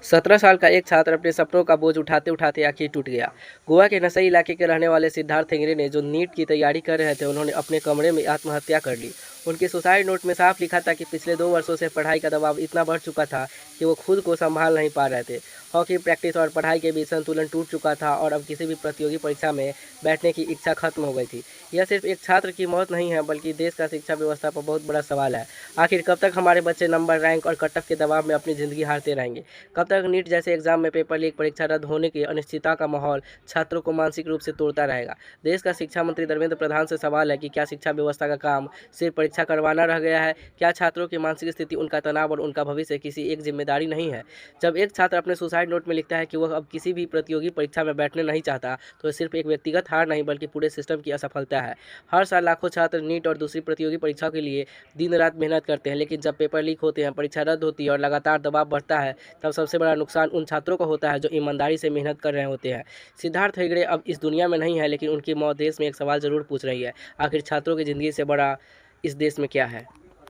17 साल का एक छात्र अपने सपनों का बोझ उठाते उठाते आखिर टूट गया। गोवा के नशई इलाके के रहने वाले सिद्धार्थ हेगड़े ने जो नीट की तैयारी कर रहे थे, उन्होंने अपने कमरे में आत्महत्या कर ली। उनके सुसाइड नोट में साफ लिखा था कि पिछले 2 वर्षों से पढ़ाई का दबाव इतना बढ़ चुका था कि वो खुद को संभाल नहीं पा रहे थे। हॉकी प्रैक्टिस और पढ़ाई के बीच संतुलन टूट चुका था और अब किसी भी प्रतियोगी परीक्षा में बैठने की इच्छा खत्म हो गई थी। यह सिर्फ एक छात्र की मौत नहीं है, बल्कि देश का शिक्षा व्यवस्था पर बहुत बड़ा सवाल है। आखिर कब तक हमारे बच्चे नंबर, रैंक और कट ऑफ के दबाव में अपनी ज़िंदगी हारते रहेंगे? कब तक नीट जैसे एग्जाम में पेपर लीक, परीक्षा रद्द होने की अनिश्चितता का माहौल छात्रों को मानसिक रूप से तोड़ता रहेगा? देश का शिक्षा मंत्री धर्मेंद्र प्रधान से सवाल है कि क्या शिक्षा व्यवस्था का काम सिर्फ परीक्षा करवाना रह गया है? क्या छात्रों की मानसिक स्थिति, उनका तनाव और उनका भविष्य किसी एक जिम्मेदारी नहीं है? जब एक छात्र अपने सुसाइड नोट में लिखता है कि वह अब किसी भी प्रतियोगी परीक्षा में बैठने नहीं चाहता, तो यह सिर्फ एक व्यक्तिगत हार नहीं, बल्कि पूरे सिस्टम की असफलता है। हर साल लाखों छात्र नीट और दूसरी प्रतियोगी परीक्षाओं के लिए दिन रात मेहनत करते हैं, लेकिन जब पेपर लीक होते हैं, परीक्षा रद्द होती है और लगातार दबाव बढ़ता है, तब सबसे बड़ा नुकसान उन छात्रों को होता है जो ईमानदारी से मेहनत कर रहे होते हैं। सिद्धार्थ हेगड़े अब इस दुनिया में नहीं है, लेकिन उनकी मौत देश में एक सवाल जरूर पूछ रही है। आखिर छात्रों की ज़िंदगी से बड़ा इस देश में क्या है?